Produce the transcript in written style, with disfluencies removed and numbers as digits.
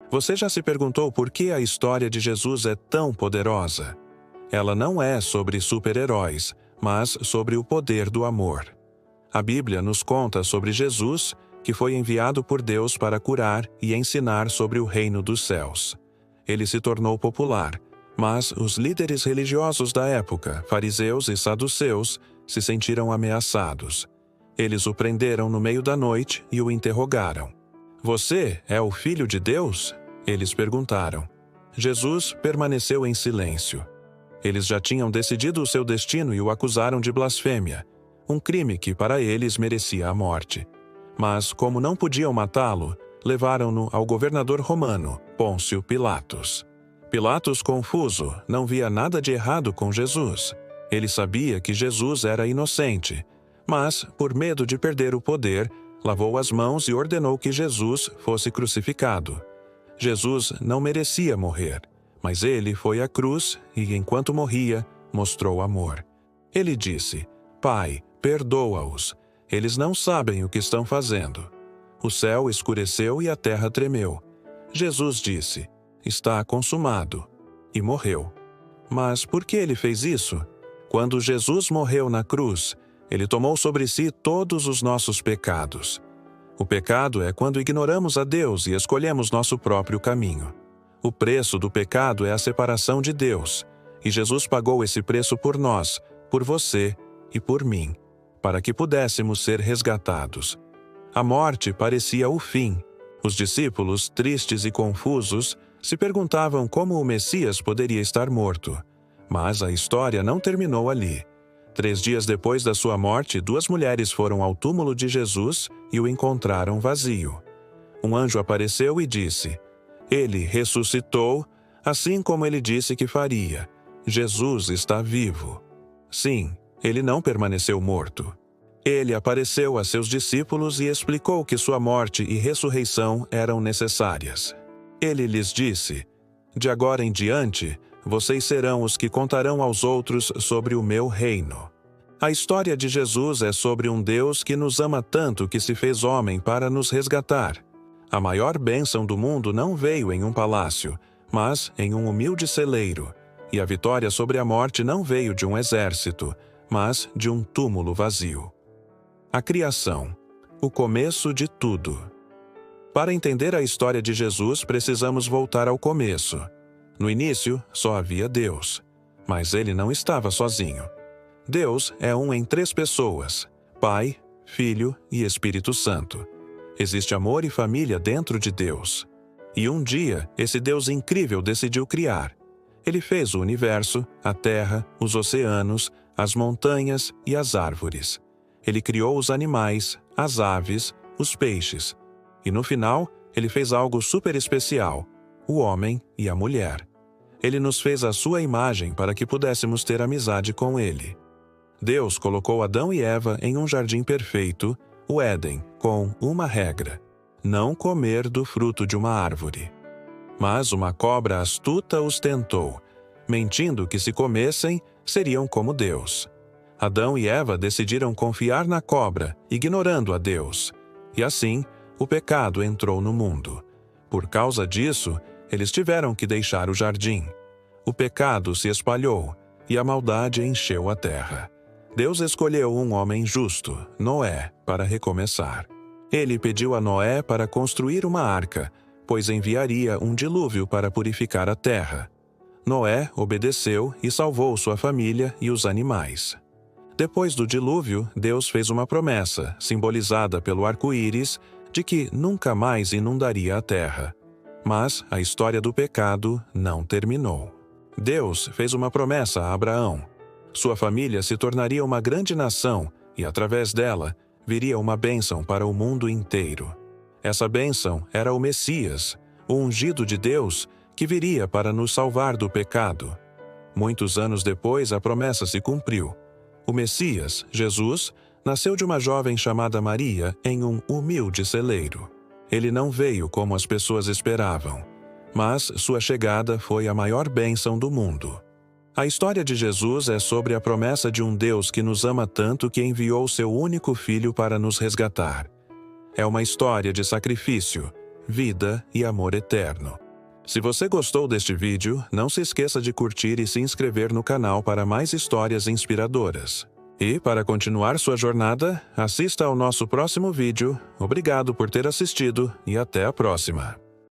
Você já se perguntou por que a história de Jesus é tão poderosa? Ela não é sobre super-heróis, mas sobre o poder do amor. A Bíblia nos conta sobre Jesus, que foi enviado por Deus para curar e ensinar sobre o reino dos céus. Ele se tornou popular, mas os líderes religiosos da época, fariseus e saduceus, se sentiram ameaçados. Eles o prenderam no meio da noite e o interrogaram. "Você é o Filho de Deus?" Eles perguntaram. Jesus permaneceu em silêncio. Eles já tinham decidido o seu destino e o acusaram de blasfêmia, um crime que para eles merecia a morte. Mas, como não podiam matá-lo, levaram-no ao governador romano, Pôncio Pilatos. Pilatos, confuso, não via nada de errado com Jesus. Ele sabia que Jesus era inocente, mas, por medo de perder o poder, lavou as mãos e ordenou que Jesus fosse crucificado. Jesus não merecia morrer, mas ele foi à cruz e, enquanto morria, mostrou amor. Ele disse: "Pai, perdoa-os. Eles não sabem o que estão fazendo." O céu escureceu e a terra tremeu. Jesus disse: "Está consumado." E morreu. Mas por que ele fez isso? Quando Jesus morreu na cruz, ele tomou sobre si todos os nossos pecados. O pecado é quando ignoramos a Deus e escolhemos nosso próprio caminho. O preço do pecado é a separação de Deus, e Jesus pagou esse preço por nós, por você e por mim, para que pudéssemos ser resgatados. A morte parecia o fim. Os discípulos, tristes e confusos, se perguntavam como o Messias poderia estar morto. Mas a história não terminou ali. 3 dias depois da sua morte, 2 mulheres foram ao túmulo de Jesus e o encontraram vazio. Um anjo apareceu e disse: "Ele ressuscitou, assim como ele disse que faria. Jesus está vivo." Sim, ele não permaneceu morto. Ele apareceu a seus discípulos e explicou que sua morte e ressurreição eram necessárias. Ele lhes disse: "De agora em diante, vocês serão os que contarão aos outros sobre o meu reino." A história de Jesus é sobre um Deus que nos ama tanto que se fez homem para nos resgatar. A maior bênção do mundo não veio em um palácio, mas em um humilde celeiro. E a vitória sobre a morte não veio de um exército, mas de um túmulo vazio. A criação, o começo de tudo. Para entender a história de Jesus, precisamos voltar ao começo. No início, só havia Deus. Mas ele não estava sozinho. Deus é um em 3 pessoas: Pai, Filho e Espírito Santo. Existe amor e família dentro de Deus. E um dia, esse Deus incrível decidiu criar. Ele fez o universo, a terra, os oceanos, as montanhas e as árvores. Ele criou os animais, as aves, os peixes. E no final, ele fez algo super especial: o homem e a mulher. Ele nos fez à sua imagem para que pudéssemos ter amizade com ele. Deus colocou Adão e Eva em um jardim perfeito, o Éden, com uma regra: não comer do fruto de uma árvore. Mas uma cobra astuta os tentou, mentindo que se comessem, seriam como Deus. Adão e Eva decidiram confiar na cobra, ignorando a Deus. E assim, o pecado entrou no mundo. Por causa disso, eles tiveram que deixar o jardim. O pecado se espalhou, e a maldade encheu a terra. Deus escolheu um homem justo, Noé, para recomeçar. Ele pediu a Noé para construir uma arca, pois enviaria um dilúvio para purificar a terra. Noé obedeceu e salvou sua família e os animais. Depois do dilúvio, Deus fez uma promessa, simbolizada pelo arco-íris, de que nunca mais inundaria a terra. Mas a história do pecado não terminou. Deus fez uma promessa a Abraão. Sua família se tornaria uma grande nação e, através dela, viria uma bênção para o mundo inteiro. Essa bênção era o Messias, o ungido de Deus, que viria para nos salvar do pecado. Muitos anos depois, a promessa se cumpriu. O Messias, Jesus, nasceu de uma jovem chamada Maria em um humilde celeiro. Ele não veio como as pessoas esperavam, mas sua chegada foi a maior bênção do mundo. A história de Jesus é sobre a promessa de um Deus que nos ama tanto que enviou seu único filho para nos resgatar. É uma história de sacrifício, vida e amor eterno. Se você gostou deste vídeo, não se esqueça de curtir e se inscrever no canal para mais histórias inspiradoras. E, para continuar sua jornada, assista ao nosso próximo vídeo. Obrigado por ter assistido e até a próxima.